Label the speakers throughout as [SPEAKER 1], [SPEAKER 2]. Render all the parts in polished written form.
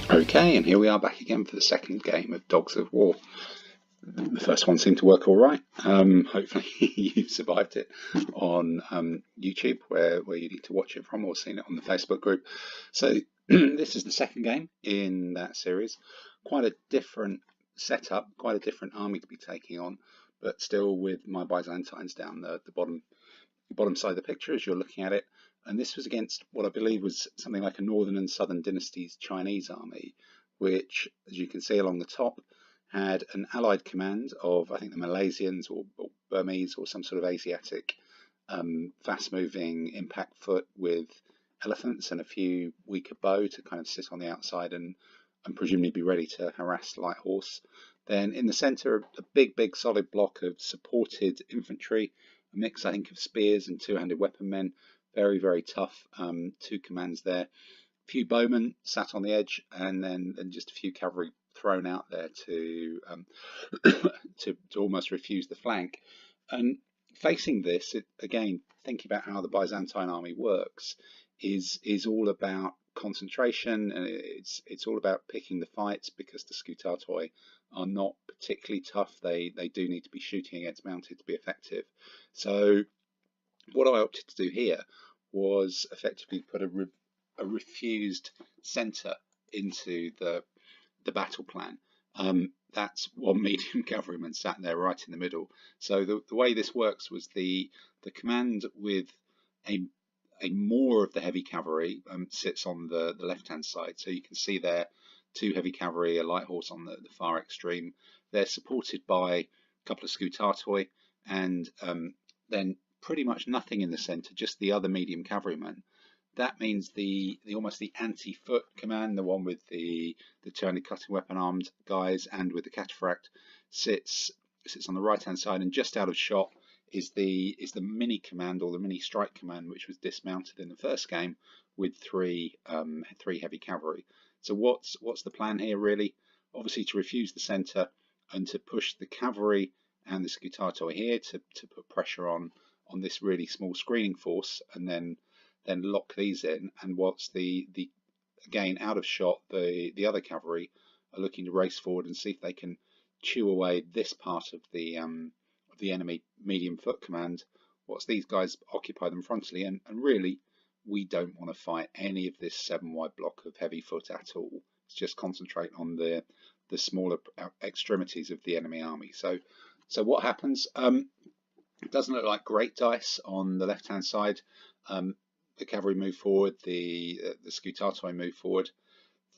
[SPEAKER 1] Okay, and here we are back again for the second game of Dogs of War. The first one seemed to work all right. Hopefully you survived it on YouTube, where you need to watch it from, or seen it on the Facebook group. So this is the second game in that series. Quite a different setup, quite a different army to be taking on, but still with my Byzantines down the bottom side of the picture as you're looking at it. And this was against what I believe was something like a northern and southern dynasties Chinese army, which, as you can see along the top, had an allied command of, I think, the Malaysians or Burmese or some sort of Asiatic fast-moving impact foot with elephants and a few weaker bow to kind of sit on the outside and presumably be ready to harass light horse. Then in the centre, a big solid block of supported infantry, a mix, I think, of spears and two-handed weapon men. Very tough. Two commands there. A few bowmen sat on the edge, and then just a few cavalry thrown out there to to almost refuse the flank. And facing this, again, thinking about how the Byzantine army works, is all about concentration, and it's all about picking the fights, because the Scutatoi are not particularly tough. They do need to be shooting against mounted to be effective. So what I opted to do here was effectively put a refused centre into the battle plan. That's one medium cavalryman sat there right in the middle. So the way this works was the command with a more of the heavy cavalry sits on the left-hand side. So you can see there two heavy cavalry, a light horse on the far extreme. They're supported by a couple of Scutatoi, and then pretty much nothing in the centre, just the other medium cavalrymen. That means the almost the anti-foot command, the one with the two-handed cutting weapon armed guys and with the cataphract, sits on the right-hand side, and just out of shot is the mini command, or the mini strike command, which was dismounted in the first game with three heavy cavalry. So what's the plan here really? Obviously to refuse the centre and to push the cavalry and the Scutatoi here to put pressure on this really small screening force, and then lock these in. And whilst the again out of shot, the other cavalry are looking to race forward and see if they can chew away this part of the enemy medium foot command, whilst these guys occupy them frontally. And really, we don't want to fight any of this 7-wide block of heavy foot at all. It's just concentrate on the smaller extremities of the enemy army. So what happens? It doesn't look like great dice on the left-hand side. The cavalry move forward, the Scutatoi move forward,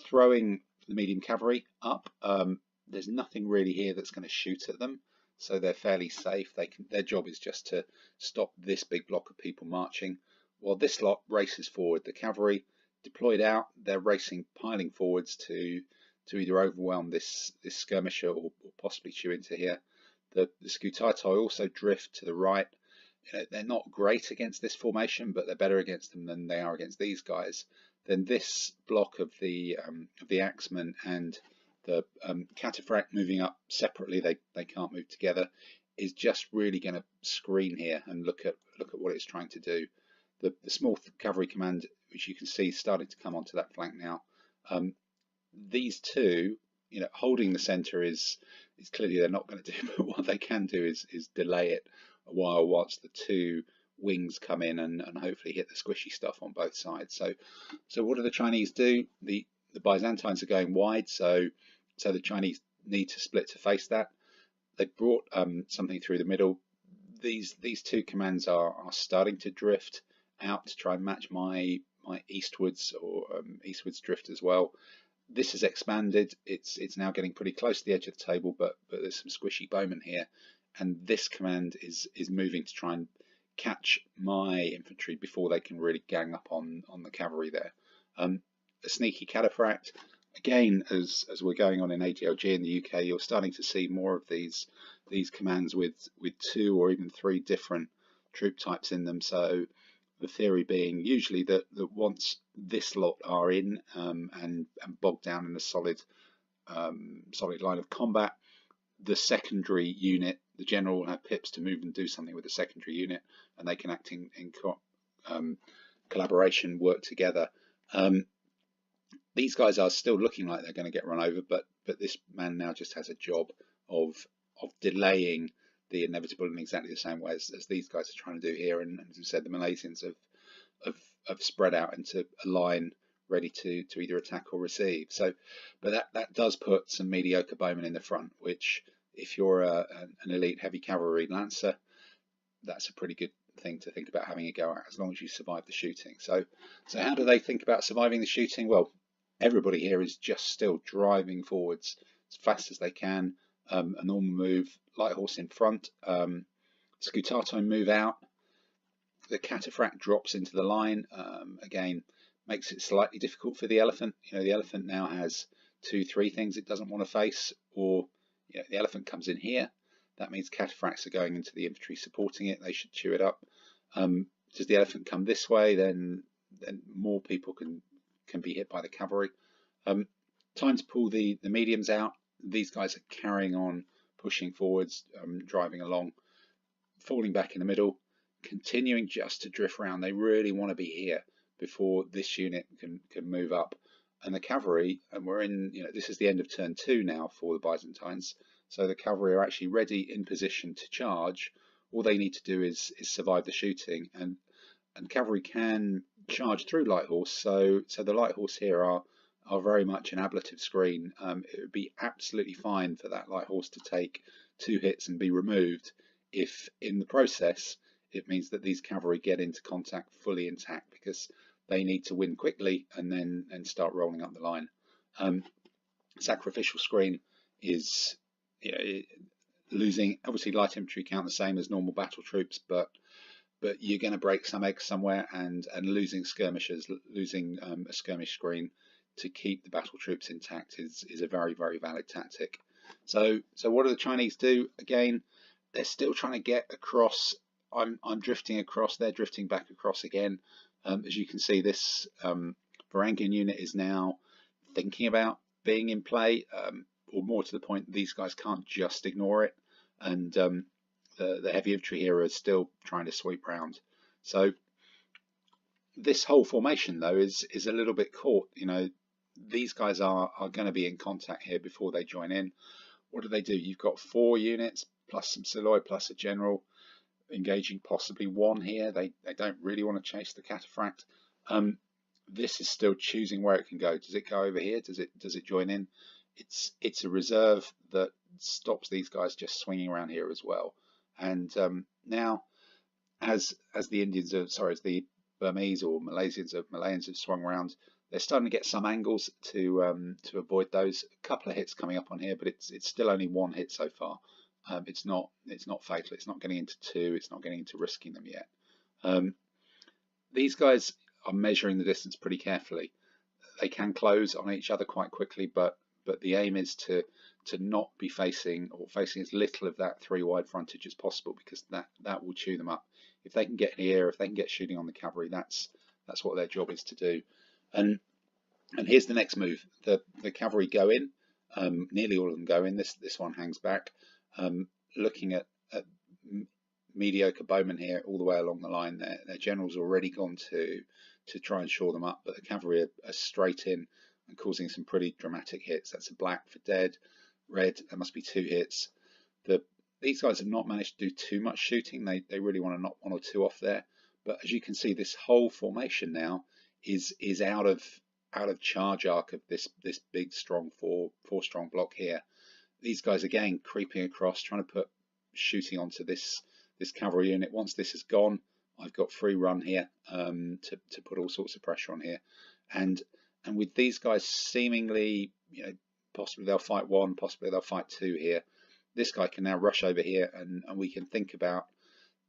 [SPEAKER 1] throwing the medium cavalry up. There's nothing really here that's going to shoot at them, so they're fairly safe. Their job is just to stop this big block of people marching, while this lot races forward. The cavalry deployed out, they're racing, piling forwards to either overwhelm this skirmisher or possibly chew into here. The Scutatoi also drift to the right. They're not great against this formation, but they're better against them than they are against these guys. Then this block of the axemen and the cataphract moving up separately, they can't move together, is just really going to screen here and look at what it's trying to do. The small cavalry command, which you can see starting to come onto that flank now. These two, holding the centre is clearly they're not going to do, but what they can do is delay it a while whilst the two wings come in and hopefully hit the squishy stuff on both sides. So what do the Chinese do? The Byzantines are going wide, so the Chinese need to split to face that. They brought something through the middle. These two commands are starting to drift out to try and match my eastwards or eastwards drift as well. This has expanded. It's now getting pretty close to the edge of the table, but there's some squishy bowmen here, and this command is moving to try and catch my infantry before they can really gang up on the cavalry there. A sneaky cataphract. Again, as we're going on in ADLG in the UK, you're starting to see more of these commands with 2 or even 3 different troop types in them. So the theory being usually that once this lot are in and bogged down in a solid line of combat, the secondary unit, the general will have pips to move and do something with the secondary unit, and they can act in collaboration, work together. These guys are still looking like they're going to get run over, but this man now just has a job of delaying the inevitable in exactly the same way as these guys are trying to do here. And as I said, the Malaysians have spread out into a line ready to either attack or receive. So, but that does put some mediocre bowmen in the front, which if you're an elite heavy cavalry lancer, that's a pretty good thing to think about having a go at, as long as you survive the shooting. So how do they think about surviving the shooting? Well, everybody here is just still driving forwards as fast as they can. A normal move, light horse in front, Scutato move out. The cataphract drops into the line. Again, makes it slightly difficult for the elephant. The elephant now has 2-3 things it doesn't want to face, or the elephant comes in here. That means cataphracts are going into the infantry supporting it. They should chew it up. Does the elephant come this way, then more people can be hit by the cavalry. Time to pull the mediums out. These guys are carrying on, pushing forwards, driving along, falling back in the middle, continuing just to drift around. They really want to be here before this unit can move up. And the cavalry, and we're in, this is the end of turn 2 now for the Byzantines. So the cavalry are actually ready in position to charge. All they need to do is survive the shooting, and cavalry can charge through light horse. So the light horse here are very much an ablative screen. It would be absolutely fine for that light horse to take 2 hits and be removed if in the process it means that these cavalry get into contact fully intact, because they need to win quickly and then start rolling up the line. Sacrificial screen is losing. Obviously light infantry count the same as normal battle troops, but you're going to break some eggs somewhere, and losing skirmishers, losing a skirmish screen to keep the battle troops intact is a very, very valid tactic. So what do the Chinese do? Again, they're still trying to get across. I'm drifting across, they're drifting back across again. As you can see, this Varangian unit is now thinking about being in play, or more to the point, these guys can't just ignore it, and the heavy infantry here are still trying to sweep round. So this whole formation, though, is a little bit caught. These guys are going to be in contact here before they join in. What do? You've got 4 units plus some Siloi plus a general engaging possibly 1 here. They don't really want to chase the cataphract. This is still choosing where it can go. Does it go over here? Does it join in? It's a reserve that stops these guys just swinging around here as well. And now, as the Burmese or Malaysians have swung around, they're starting to get some angles to avoid those. A couple of hits coming up on here, but it's still only 1 hit so far. It's not fatal. It's not getting into 2. It's not getting into risking them yet. These guys are measuring the distance pretty carefully. They can close on each other quite quickly, but the aim is to not be facing as little of that 3 wide frontage as possible, because that will chew them up. If they can get here, if they can get shooting on the cavalry, that's what their job is to do. And here's the next move. The cavalry go in. Nearly all of them go in. This one hangs back. Looking at mediocre bowmen here all the way along the line. Their general's already gone to try and shore them up, but the cavalry are straight in and causing some pretty dramatic hits. That's a black for dead, red, there must be 2 hits. These guys have not managed to do too much shooting. They really want to knock 1 or 2 off there, but as you can see, this whole formation now is out of charge arc of this big strong 4 strong block here. These guys again creeping across, trying to put shooting onto this cavalry unit. Once this is gone, I've got free run here to put all sorts of pressure on here, and with these guys seemingly, possibly they'll fight 1, possibly they'll fight 2 here. This guy can now rush over here, and we can think about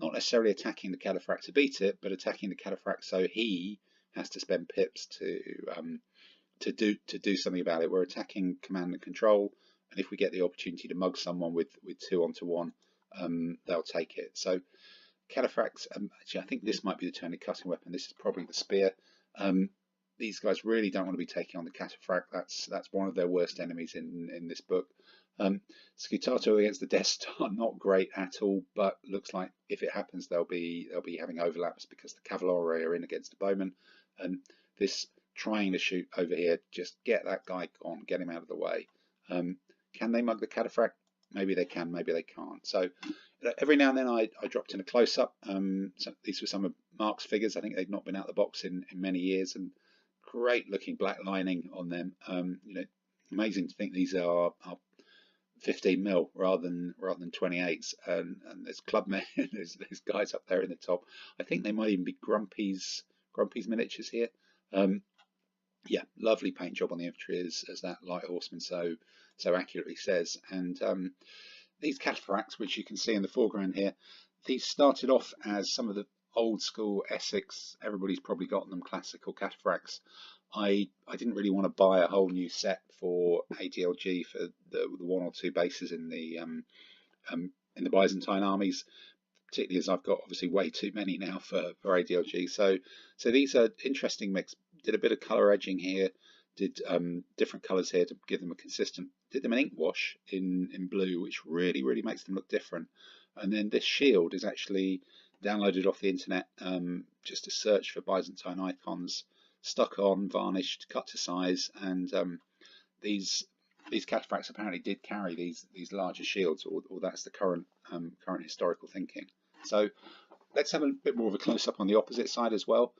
[SPEAKER 1] not necessarily attacking the cataphract to beat it, but attacking the cataphract so he has to spend pips to do something about it. We're attacking command and control, and if we get the opportunity to mug someone with 2 onto 1, they'll take it. So cataphracts, actually I think this might be the turn of cutting weapon. This is probably the spear. These guys really don't want to be taking on the cataphract. That's one of their worst enemies in this book. Scutato against the Death Star, not great at all, but looks like if it happens, they'll be having overlaps because the cavalry are in against the bowmen, and this trying to shoot over here. Just get that guy on, get him out of the way. Can they mug the cataphract? Maybe they can, maybe they can't. So every now and then I dropped in a close-up. So these were some of Mark's figures. I think they've not been out of the box in many years, and great looking black lining on them. Amazing to think these are 15 mil rather than 28s, and there's Clubmen, there's guys up there in the top. I think they might even be Grumpy's miniatures here. Yeah, lovely paint job on the infantry, as that light horseman so accurately says. And these cataphracts, which you can see in the foreground here, these started off as some of the old school Essex, everybody's probably gotten them, classical cataphracts. I didn't really want to buy a whole new set for ADLG for the one or two bases in the Byzantine armies, particularly as I've got obviously way too many now for ADLG. So these are interesting mix. Did a bit of colour edging here, did different colours here to give them a consistent, did them an ink wash in blue, which really makes them look different. And then this shield is actually downloaded off the internet, just a search for Byzantine icons, stuck on, varnished, cut to size, and these cataphracts apparently did carry these larger shields, or that's the current historical thinking. So let's have a bit more of a close-up on the opposite side as well.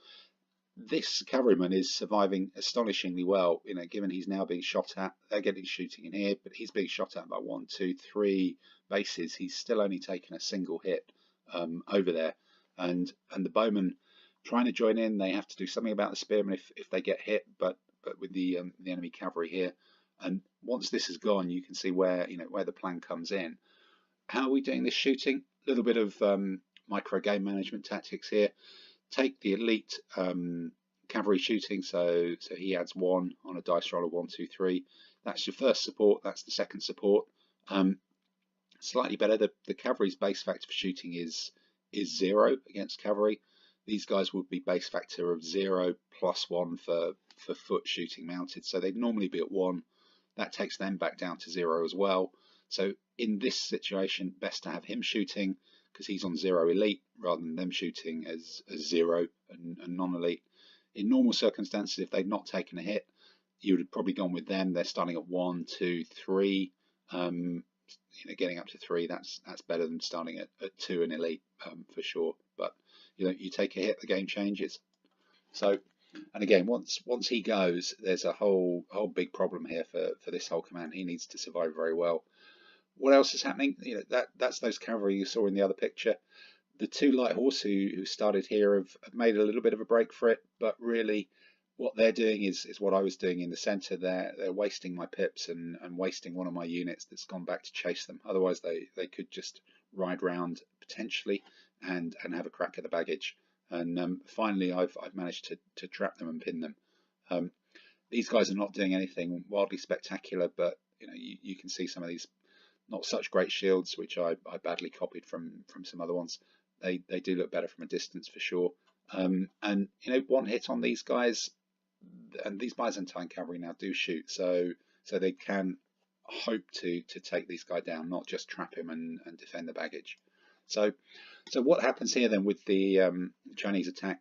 [SPEAKER 1] This cavalryman is surviving astonishingly well, given he's now being shot at. They're getting shooting in here, but he's being shot at by 1, 2, 3 bases. He's still only taken a single hit over there, and the bowmen trying to join in. They have to do something about the spearmen if they get hit, but with the enemy cavalry here. And once this is gone, you can see where the plan comes in. How are we doing this shooting? A little bit of micro game management tactics here. Take the elite cavalry shooting, so he adds 1 on a dice roll of 1, 2, 3. That's your first support. That's the second support. Slightly better. The cavalry's base factor for shooting is 0 against cavalry. These guys would be base factor of 0 plus 1 for foot shooting mounted. So they'd normally be at 1. That takes them back down to 0 as well. So in this situation, best to have him shooting, because he's on 0 elite rather than them shooting as 0 and non-elite. In normal circumstances, if they'd not taken a hit, you would have probably gone with them. They're starting at 1, 2, 3. Getting up to 3, that's better than starting at 2 in elite for sure. But you take a hit, the game changes. So, and again, once he goes, there's a whole big problem here for this whole command. He needs to survive very well. What else is happening? That's those cavalry you saw in the other picture. The 2 light horse who started here have made a little bit of a break for it, but really what they're doing is what I was doing in the centre. They're wasting my pips and wasting one of my units that's gone back to chase them. Otherwise they could just ride round potentially and have a crack at the baggage. And finally I've managed to trap them and pin them. These guys are not doing anything wildly spectacular, but you can see some of these not such great shields, which I badly copied from some other ones. They do look better from a distance for sure. And one hit on these guys, and these Byzantine cavalry now do shoot, so they can hope to take these guys down, not just trap him and defend the baggage. So what happens here then with the Chinese attack?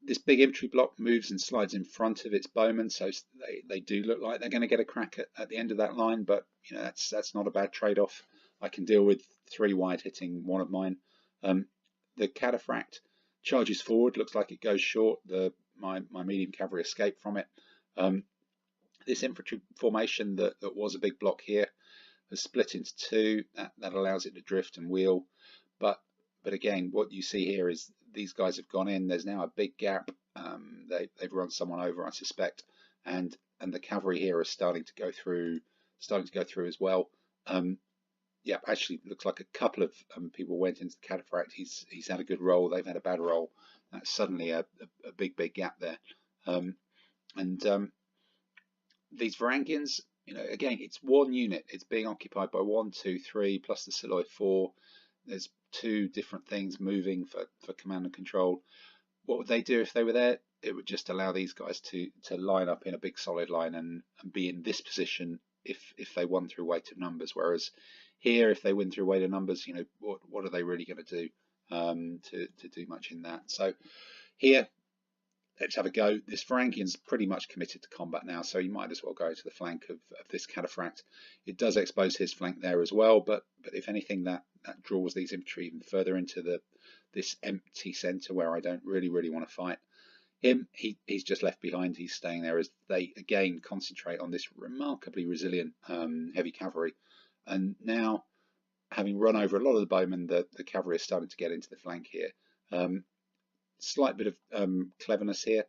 [SPEAKER 1] This big infantry block moves and slides in front of its bowmen, so they do look like they're going to get a crack at the end of that line, but that's not a bad trade-off. I can deal with 3 wide hitting one of mine. The cataphract charges forward, looks like it goes short. My medium cavalry escape from it. This infantry formation that was a big block here has split into 2. That allows it to drift and wheel, but again, what you see here is these guys have gone in. There's now a big gap. They've run someone over, I suspect, and the cavalry here are starting to go through as well. Yeah, actually, looks like a couple of people went into the cataphract. He's had a good roll. They've had a bad roll. That's suddenly a big gap there. These Varangians, again, it's one unit. It's being occupied by 1, 2, 3 plus the Siloi 4. There's 2 different things moving for command and control. What would they do if they were there? It would just allow these guys to line up in a big solid line and be in this position if they won through weight of numbers. Whereas here, if they win through weight of numbers, what are they really going to do to do much in that? So here, let's have a go. This Varangian's pretty much committed to combat now, so he might as well go to the flank of this cataphract. It does expose his flank there as well, but if anything, that draws these infantry even further into this empty centre where I don't really want to fight him. He's just left behind. He's staying there as they again concentrate on this remarkably resilient heavy cavalry. And now, having run over a lot of the bowmen, the cavalry is starting to get into the flank here. Slight bit of cleverness here.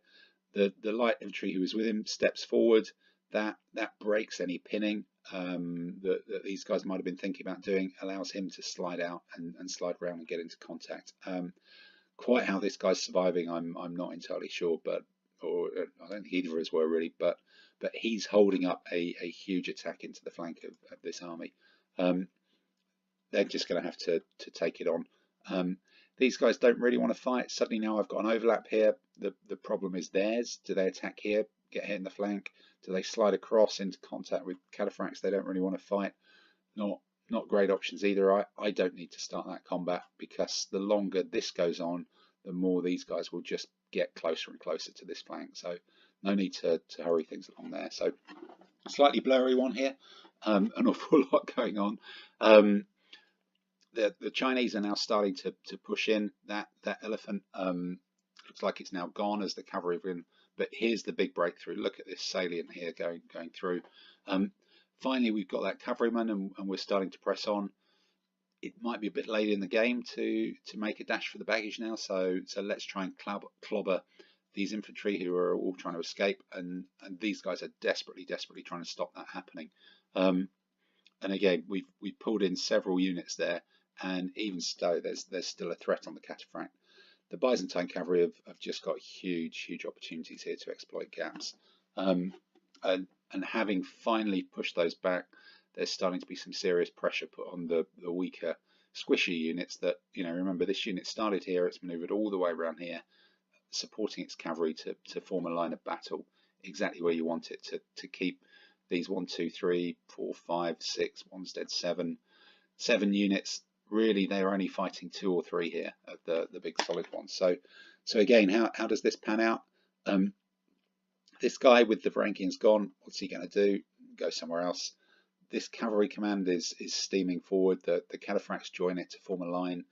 [SPEAKER 1] The light infantry who was with him steps forward. That breaks any pinning that these guys might have been thinking about doing, allows him to slide out and slide around and get into contact. Quite how this guy's surviving, I'm not entirely sure, or I don't think either of us were really, but he's holding up a huge attack into the flank of this army. They're just going to have to take it on. These guys don't really want to fight. Suddenly now I've got an overlap here. The problem is theirs. Do they attack here, get hit in the flank? Do they slide across into contact with cataphracts? They don't really want to fight. Not great options either. I don't need to start that combat, because the longer this goes on, the more these guys will just get closer and closer to this flank. So no need to hurry things along there. So slightly blurry one here. An awful lot going on. The Chinese are now starting to push in. That elephant looks like it's now gone as the cavalry have been. But here's the big breakthrough. Look at this salient here going through. Finally, we've got that cavalryman, and we're starting to press on. It might be a bit late in the game to make a dash for the baggage now. So let's try and clobber these infantry who are all trying to escape. And these guys are desperately trying to stop that happening. And again, we've pulled in several units there. And even so, there's still a threat on the cataphract. The Byzantine cavalry have just got huge opportunities here to exploit gaps. And having finally pushed those back, there's starting to be some serious pressure put on the weaker, squishy units that, remember, this unit started here, it's manoeuvred all the way around here, supporting its cavalry to form a line of battle exactly where you want it to keep these 1, 2, 3, 4, 5, 6, one's dead, 7 units. Really, they're only fighting 2 or 3 here of the big solid ones. So again, how does this pan out? This guy with the Varangians gone, what's he going to do? Go somewhere else. This cavalry command is steaming forward. The cataphracts join it to form a line,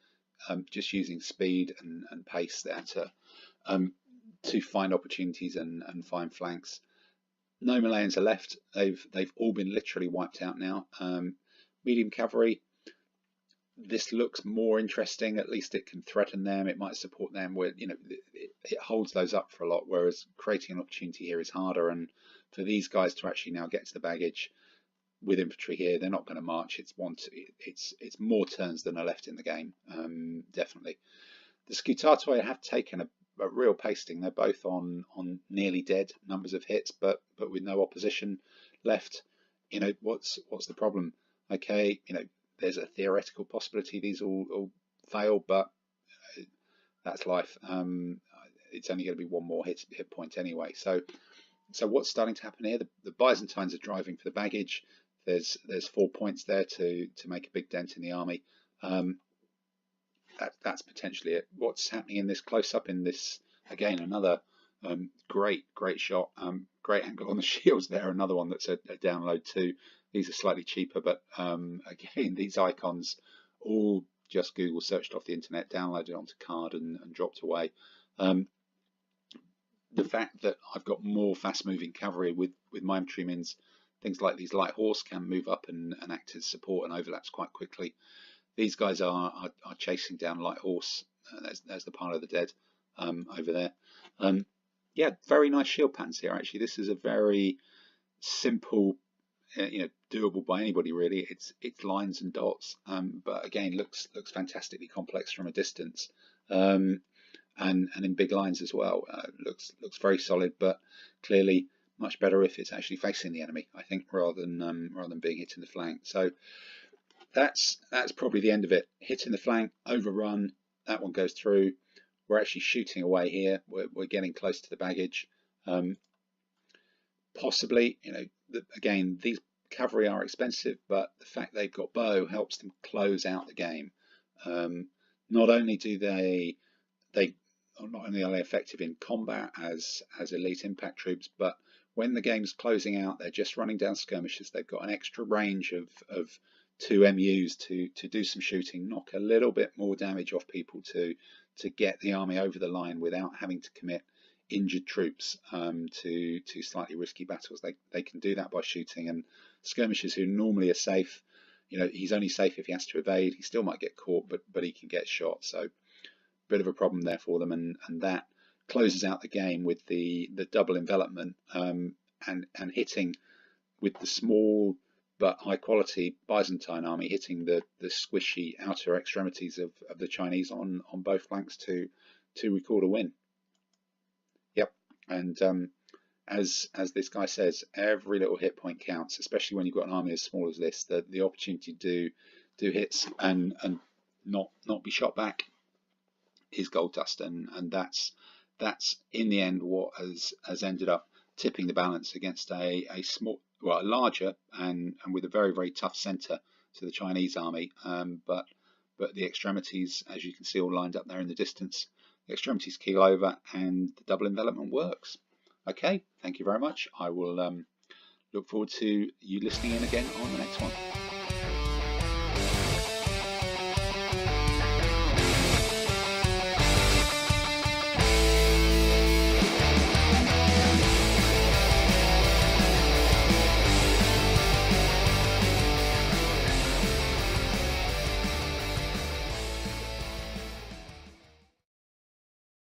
[SPEAKER 1] just using speed and pace there to find opportunities and find flanks. No Malayans are left. They've all been literally wiped out now. Medium cavalry. This looks more interesting. At least it can threaten them. It might support them. Where it holds those up for a lot. Whereas creating an opportunity here is harder. And for these guys to actually now get to the baggage with infantry here, they're not going to march. It's more turns than are left in the game. Definitely. The Scutatoi have taken a real pasting. They're both on nearly dead numbers of hits, but with no opposition left. What's the problem? Okay, there's a theoretical possibility these all fail, but that's life. It's only going to be one more hit point anyway. So what's starting to happen here? The Byzantines are driving for the baggage. There's 4 points there to make a big dent in the army. That's potentially it. What's happening in this close up in this, again, another great shot, great angle on the shields there. Another one that's a download too. These are slightly cheaper, but again, these icons all just Google searched off the internet, downloaded onto card and dropped away. The fact that I've got more fast-moving cavalry with my infantry means things like these light horse can move up and act as support and overlaps quite quickly. These guys are chasing down light horse. There's the pile of the dead over there. Yeah, very nice shield patterns here. Actually, this is a very simple, doable by anybody really. It's lines and dots, but again looks fantastically complex from a distance, and in big lines as well. Looks very solid, but clearly much better if it's actually facing the enemy, I think, rather than being hit in the flank. So that's probably the end of it. Hit in the flank, overrun. That one goes through. We're actually shooting away here. We're getting close to the baggage. Possibly, again, these cavalry are expensive, but the fact they've got bow helps them close out the game. Not only do they not only are they effective in combat as elite impact troops, but when the game's closing out, they're just running down skirmishers. They've got an extra range of 2 MUs to do some shooting, knock a little bit more damage off people to get the army over the line without having to commit injured troops to slightly risky battles. They can do that by shooting, and skirmishers who normally are safe, he's only safe if he has to evade. He still might get caught, but he can get shot. So bit of a problem there for them, and that closes out the game with the double envelopment and hitting with the small but high quality Byzantine army hitting the squishy outer extremities of the Chinese on both flanks to record a win. Yep, and as this guy says, every little hit point counts, especially when you've got an army as small as this. The opportunity to do hits and not be shot back is gold dust, and that's in the end what has ended up tipping the balance against a larger and with a very, very tough centre to the Chinese army, but the extremities, as you can see all lined up there in the distance, the extremities keel over and the double envelopment works. Okay, thank you very much. I will look forward to you listening in again on the next one.